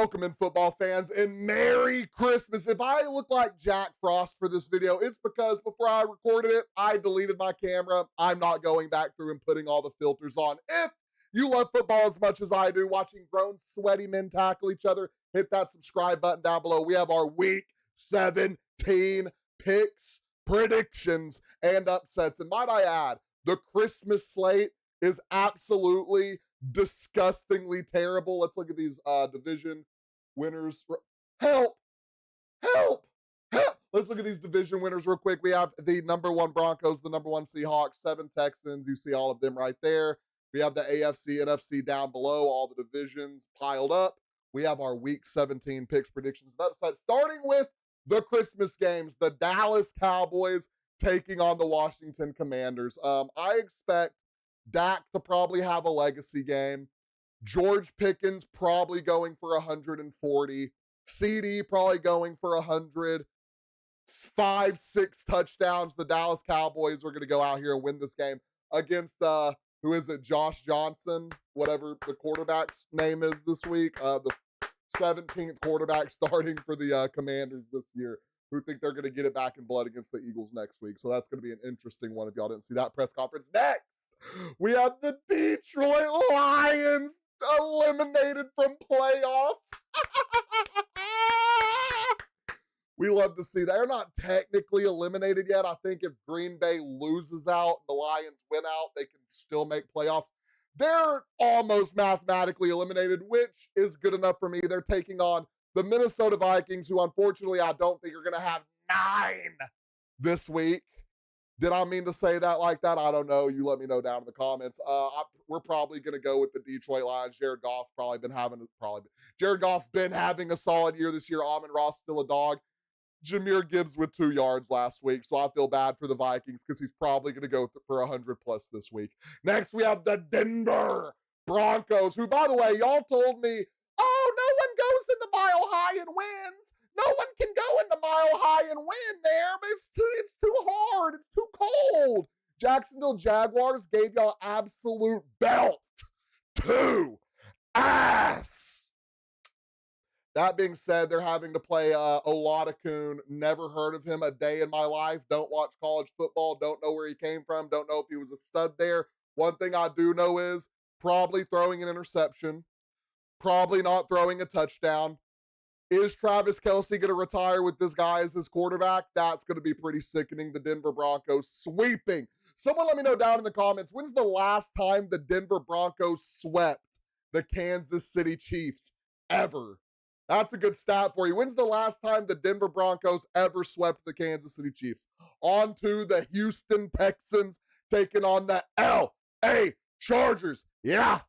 Welcome in, football fans, and Merry Christmas. If I look like Jack Frost for this video, it's because before I recorded it, I deleted my camera. I'm not going back through and putting all the filters on. If you love football as much as I do, watching grown, sweaty men tackle each other, hit that subscribe button down below. We have our Week 17 picks, predictions, and upsets. And might I add, the Christmas slate is absolutely disgustingly terrible. Let's look at these division winners. Help! Help! Help! Let's look at these division winners real quick. We have the number 1 Broncos, the number 1 Seahawks, 7 Texans. You see all of them right there. We have the AFC, NFC down below, all the divisions piled up. We have our Week 17 picks, predictions, and upsets, starting with the Christmas games. The Dallas Cowboys taking on the Washington Commanders. I expect Dak to probably have a legacy game. George Pickens probably going for 140. CD probably going for 100. 5-6 touchdowns. The Dallas Cowboys are going to go out here and win this game against, who is it, Josh Johnson, whatever the quarterback's name is this week. The 17th quarterback starting for the Commanders this year, who think they're going to get it back in blood against the Eagles next week. So that's going to be an interesting one if y'all didn't see that press conference. Next, we have the Detroit Lions eliminated from playoffs. We love to see that. They're not technically eliminated yet. I think if Green Bay loses out and the Lions win out, they can still make playoffs. They're almost mathematically eliminated, which is good enough for me. They're taking on the Minnesota Vikings, who unfortunately I don't think are going to have 9 this week. Did I mean to say that like that? I don't know. You let me know down in the comments. We're probably going to go with the Detroit Lions. Jared Goff's been having a solid year this year. Amon-Ra still a dog. Jahmyr Gibbs with 2 yards last week, so I feel bad for the Vikings because he's probably going to go for 100 plus this week. Next, we have the Denver Broncos, who, by the way, y'all told me, oh, no one goes into Mile High and wins. No one can go into Mile High and win there, but it's too hard. It's too cold. Jacksonville Jaguars gave y'all absolute belt to ass. That being said, they're having to play Oladokun. Never heard of him a day in my life. Don't watch college football. Don't know where he came from. Don't know if he was a stud there. One thing I do know is probably throwing an interception. Probably not throwing a touchdown. Is Travis Kelce going to retire with this guy as his quarterback? That's going to be pretty sickening. The Denver Broncos sweeping. Someone let me know down in the comments, when's the last time the Denver Broncos swept the Kansas City Chiefs ever? That's a good stat for you. When's the last time the Denver Broncos ever swept the Kansas City Chiefs? On to the Houston Texans taking on the LA Chargers. Yeah.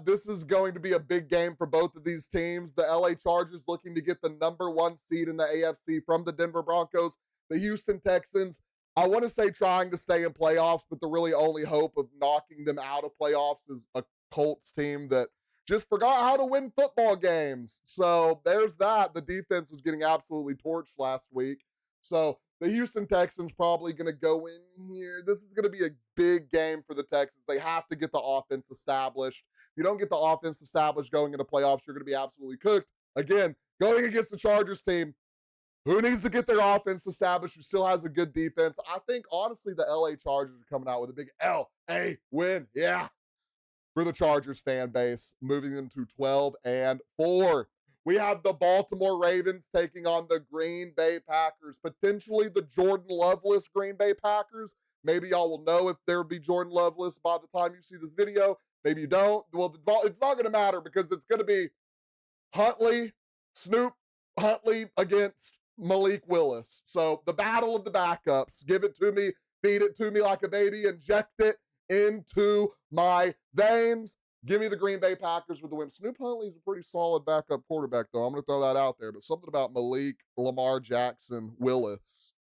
This is going to be a big game for both of these teams. The LA Chargers looking to get the number 1 seed in the AFC from the Denver Broncos. The Houston Texans, I want to say trying to stay in playoffs, but the really only hope of knocking them out of playoffs is a Colts team that just forgot how to win football games. So there's that. The defense was getting absolutely torched last week. So the Houston Texans probably going to go in here. This is going to be a big game for the Texans. They have to get the offense established. If you don't get the offense established going into playoffs, you're going to be absolutely cooked. Again, going against the Chargers team, who needs to get their offense established, who still has a good defense. I think, honestly, the LA Chargers are coming out with a big LA win. Yeah. For the Chargers fan base, moving them to 12-4. We have the Baltimore Ravens taking on the Green Bay Packers, potentially the Jordan Loveless Green Bay Packers. Maybe y'all will know if there will be Jordan Loveless by the time you see this video. Maybe you don't. Well, it's not going to matter because it's going to be Snoop Huntley against Malik Willis. So the battle of the backups. Give it to me, feed it to me like a baby, inject it into my veins. Give me the Green Bay Packers with the win. Snoop Huntley's a pretty solid backup quarterback, though. I'm going to throw that out there. But something about Malik, Lamar Jackson, Willis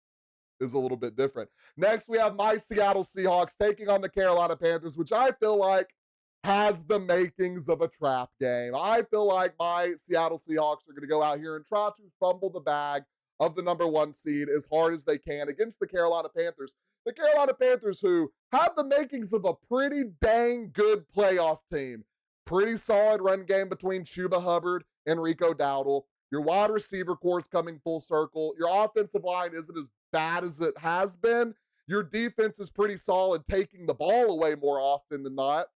is a little bit different. Next, we have my Seattle Seahawks taking on the Carolina Panthers, which I feel like has the makings of a trap game. I feel like my Seattle Seahawks are going to go out here and try to fumble the bag of the number 1 seed as hard as they can against the Carolina Panthers. The Carolina Panthers, who have the makings of a pretty dang good playoff team. Pretty solid run game between Chuba Hubbard Enrico Dowdle. Your wide receiver core is coming full circle. Your offensive line isn't as bad as it has been. Your defense is pretty solid, taking the ball away more often than not.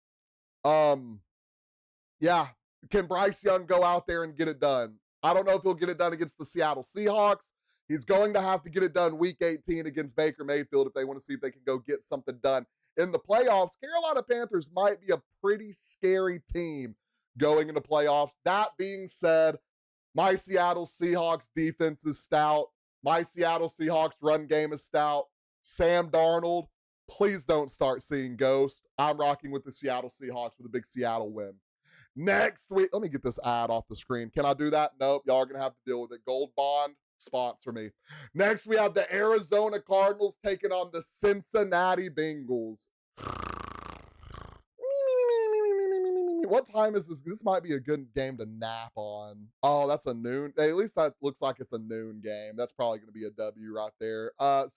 Yeah, can Bryce Young go out there and get it done? I don't know if he'll get it done against the Seattle Seahawks. He's going to have to get it done week 18 against Baker Mayfield if they want to see if they can go get something done in the playoffs. Carolina Panthers might be a pretty scary team going into playoffs. That being said, my Seattle Seahawks defense is stout. My Seattle Seahawks run game is stout. Sam Darnold, please don't start seeing ghosts. I'm rocking with the Seattle Seahawks with a big Seattle win. Next week, let me get this ad off the screen. Can I do that? Nope. Y'all are going to have to deal with it. Gold Bond, sponsor me. Next, we have the Arizona Cardinals taking on the Cincinnati Bengals. What time is this? This might be a good game to nap on. Oh, that's a noon. At least that looks like it's a noon game. That's probably going to be a W right there. Are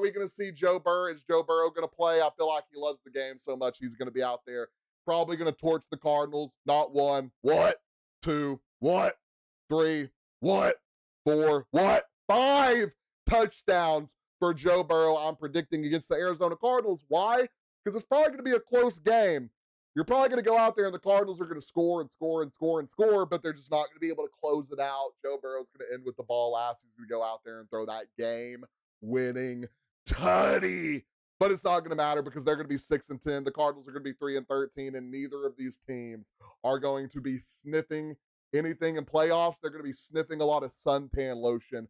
we going to see Joe Burrow? Is Joe Burrow going to play? I feel like he loves the game so much he's going to be out there. Probably going to torch the Cardinals. Not one. What? Two. What? Three. What? Four. What? 5 touchdowns for Joe Burrow. I'm predicting against the Arizona Cardinals. Why? Because it's probably going to be a close game. You're probably going to go out there and the Cardinals are going to score and score and score and score, but they're just not going to be able to close it out. Joe Burrow's going to end with the ball last. He's going to go out there and throw that game-winning tutty. But it's not going to matter because they're going to be 6-10. The Cardinals are going to be 3-13, and neither of these teams are going to be sniffing anything in playoffs. They're going to be sniffing a lot of suntan lotion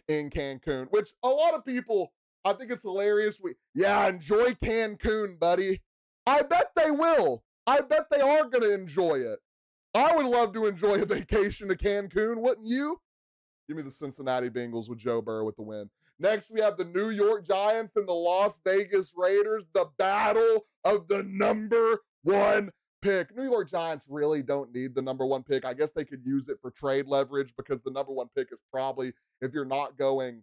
in Cancun, which a lot of people, I think it's hilarious. Enjoy Cancun, buddy. I bet they will. I bet they are going to enjoy it. I would love to enjoy a vacation to Cancun, wouldn't you? Give me the Cincinnati Bengals with Joe Burrow with the win. Next, we have the New York Giants and the Las Vegas Raiders, the battle of the number 1 pick. New York Giants really don't need the number 1 pick. I guess they could use it for trade leverage because the number 1 pick is probably, if you're not going,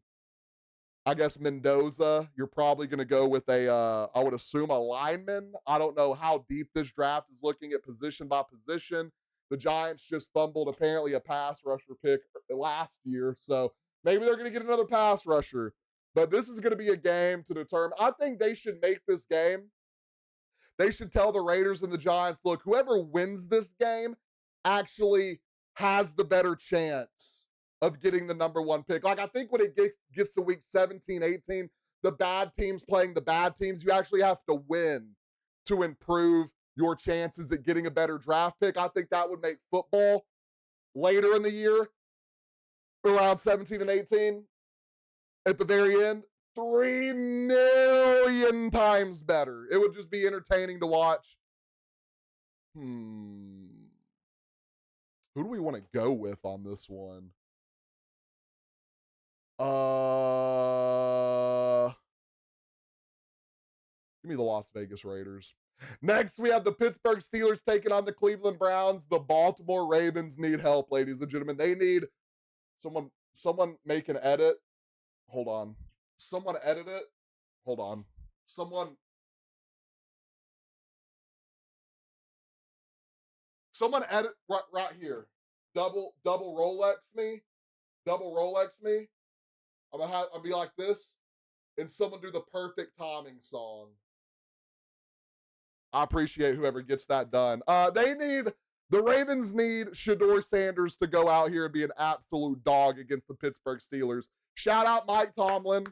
I guess, Mendoza, you're probably going to go with I would assume a lineman. I don't know how deep this draft is looking at position by position. The Giants just fumbled apparently a pass rusher pick last year, so maybe they're going to get another pass rusher. But this is going to be a game to determine. I think they should make this game. They should tell the Raiders and the Giants, look, whoever wins this game actually has the better chance of getting the number 1 pick. Like, I think when it gets to week 17, 18, the bad teams playing the bad teams, you actually have to win to improve your chances at getting a better draft pick. I think that would make football later in the year, around 17 and 18, at the very end, 3 million times better. It would just be entertaining to watch. Who do we want to go with on this one? Give me the Las Vegas Raiders. Next, we have the Pittsburgh Steelers taking on the Cleveland Browns. The Baltimore Ravens need help, ladies and gentlemen. They need someone make an edit. Hold on. Someone edit it. Hold on. Someone edit right here. Double Rolex me. Double Rolex me. I'll be like this, and someone do the perfect timing song. I appreciate whoever gets that done. The Ravens need Shedeur Sanders to go out here and be an absolute dog against the Pittsburgh Steelers. Shout out Mike Tomlin.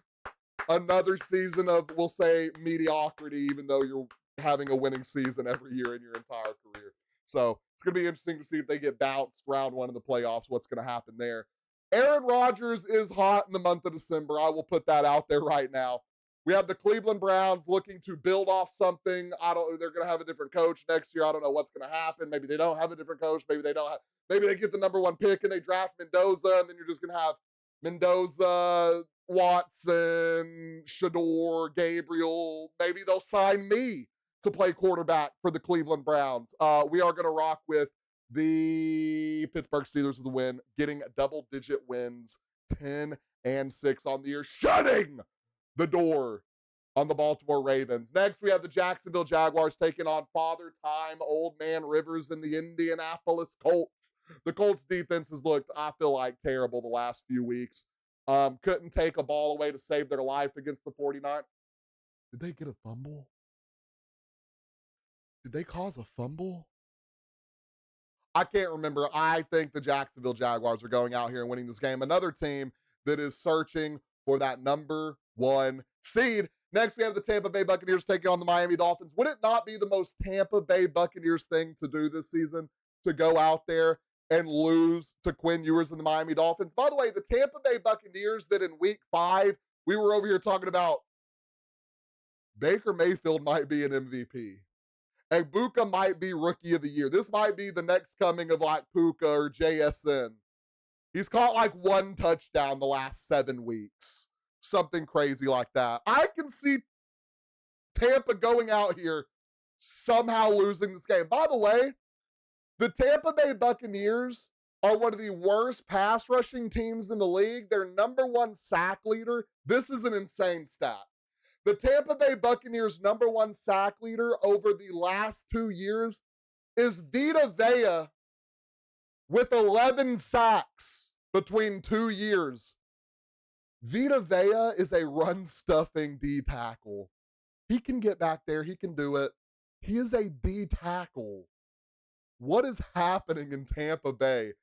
Another season of, we'll say, mediocrity, even though you're having a winning season every year in your entire career. So it's going to be interesting to see if they get bounced round 1 in the playoffs, what's going to happen there. Aaron Rodgers is hot in the month of December. I will put that out there right now. We have the Cleveland Browns looking to build off something. They're going to have a different coach next year. I don't know what's going to happen. Maybe they don't have a different coach. Maybe they get the number 1 pick and they draft Mendoza, and then you're just going to have Mendoza, Watson, Shedeur, Gabriel. Maybe they'll sign me to play quarterback for the Cleveland Browns. We are going to rock with the Pittsburgh Steelers with a win, getting double-digit wins, 10-6 on the year, shutting the door on the Baltimore Ravens. Next, we have the Jacksonville Jaguars taking on Father Time, Old Man Rivers, and the Indianapolis Colts. The Colts defense has looked, I feel like, terrible the last few weeks. Couldn't take a ball away to save their life against the 49ers. Did they get a fumble? Did they cause a fumble? I can't remember. I think the Jacksonville Jaguars are going out here and winning this game. Another team that is searching for that number one seed. Next, we have the Tampa Bay Buccaneers taking on the Miami Dolphins. Would it not be the most Tampa Bay Buccaneers thing to do this season to go out there and lose to Quinn Ewers and the Miami Dolphins? By the way, the Tampa Bay Buccaneers that in week 5, we were over here talking about Baker Mayfield might be an MVP. Egbuka might be Rookie of the Year. This might be the next coming of like Puka or JSN. He's caught like 1 touchdown the last 7 weeks. Something crazy like that. I can see Tampa going out here somehow losing this game. By the way, the Tampa Bay Buccaneers are one of the worst pass rushing teams in the league. Their number 1 sack leader. This is an insane stat. The Tampa Bay Buccaneers' number 1 sack leader over the last 2 years is Vita Vea with 11 sacks between 2 years. Vita Vea is a run-stuffing D tackle. He can get back there. He can do it. He is a D tackle. What is happening in Tampa Bay?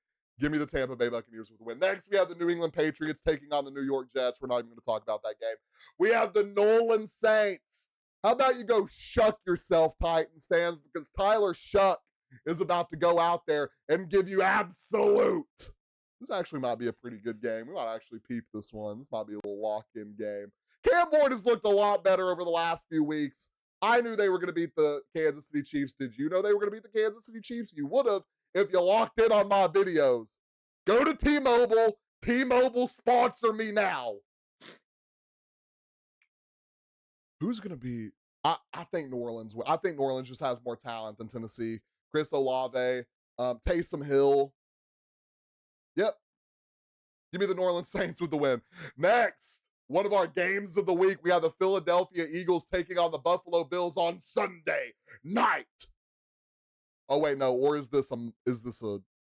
Give me the Tampa Bay Buccaneers with a win. Next, we have the New England Patriots taking on the New York Jets. We're not even going to talk about that game. We have the Nolan Saints. How about you go shuck yourself, Titans fans, because Tyler Shuck is about to go out there and give you absolute. This actually might be a pretty good game. We might actually peep this one. This might be a little lock-in game. Cam Ward has looked a lot better over the last few weeks. I knew they were going to beat the Kansas City Chiefs. Did you know they were going to beat the Kansas City Chiefs? You would have if you locked in on my videos. Go to T-Mobile. T-Mobile, sponsor me now. Who's going to be? I think New Orleans. I think New Orleans just has more talent than Tennessee. Chris Olave, Taysom Hill. Yep. Give me the New Orleans Saints with the win. Next, one of our games of the week, we have the Philadelphia Eagles taking on the Buffalo Bills on Sunday night. Oh, wait, no. Or is this a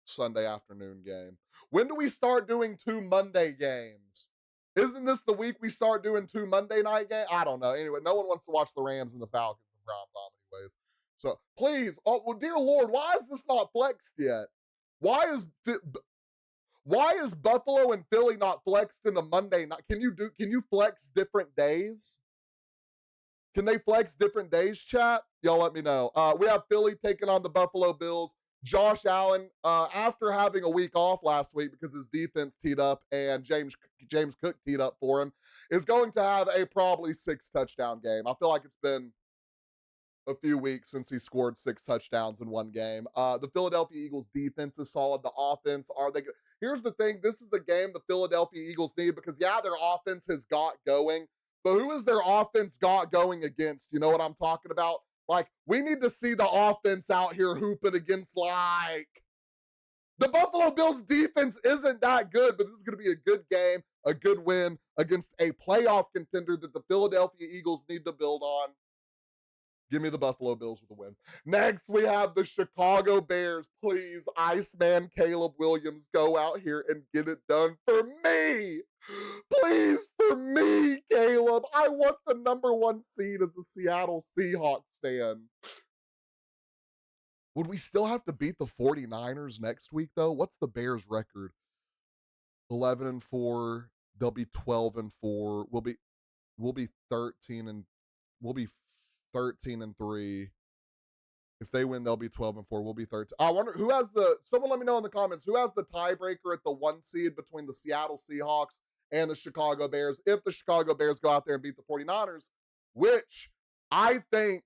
Sunday afternoon game? When do we start doing 2 Monday games? Isn't this the week we start doing 2 Monday night games? I don't know. Anyway, no one wants to watch the Rams and the Falcons in prime time anyways. So please, oh well, dear Lord, why is this not flexed yet? Why is Buffalo and Philly not flexed in a Monday night? Can you flex different days? Can they flex different days, chat? Y'all let me know. We have Philly taking on the Buffalo Bills. Josh Allen, after having a week off last week because his defense teed up and James Cook teed up for him, is going to have a probably 6-touchdown game. I feel like it's been a few weeks since he scored 6 touchdowns in one game. The Philadelphia Eagles defense is solid. The offense, are they good? Here's the thing. This is a game the Philadelphia Eagles need because, yeah, their offense has got going, but who is their offense got going against? You know what I'm talking about? Like, we need to see the offense out here hooping against, like, the Buffalo Bills defense isn't that good, but this is going to be a good game, a good win against a playoff contender that the Philadelphia Eagles need to build on. Give me the Buffalo Bills with a win. Next, we have the Chicago Bears. Please, Iceman Caleb Williams, go out here and get it done for me. Please, for me, Caleb. I want the number 1 seed as a Seattle Seahawks fan. Would we still have to beat the 49ers next week, though? What's the Bears' record? 11-4. They'll be 12-4. We'll be 13 and 3. If they win, they'll be 12-4. We'll be 13. I wonder who has someone let me know in the comments, who has the tiebreaker at the 1 seed between the Seattle Seahawks and the Chicago Bears? If the Chicago Bears go out there and beat the 49ers, which I think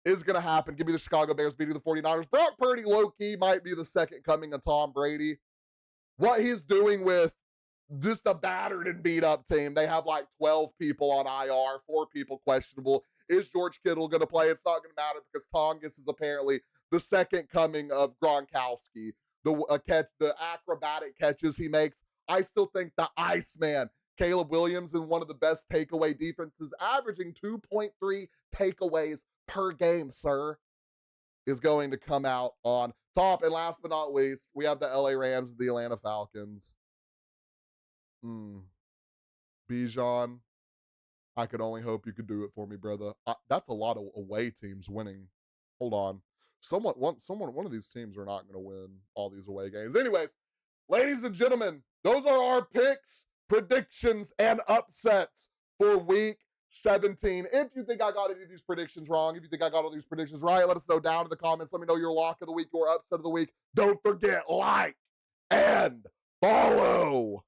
is going to happen. Give me the Chicago Bears beating the 49ers. Brock Purdy, low-key, might be the second coming of Tom Brady. What he's doing with just a battered and beat up team. They have like 12 people on IR, 4 people questionable. Is George Kittle going to play? It's not going to matter because Tongas is apparently the second coming of Gronkowski. The acrobatic catches he makes. I still think the Iceman, Caleb Williams in one of the best takeaway defenses, averaging 2.3 takeaways per game, sir, is going to come out on top. And last but not least, we have the LA Rams and the Atlanta Falcons. Bijan, I could only hope you could do it for me, brother. That's a lot of away teams winning. Hold on. One of these teams are not going to win all these away games. Anyways, ladies and gentlemen, those are our picks, predictions, and upsets for week 17. If you think I got any of these predictions wrong, if you think I got all these predictions right, let us know down in the comments. Let me know your lock of the week, your upset of the week. Don't forget, like and follow.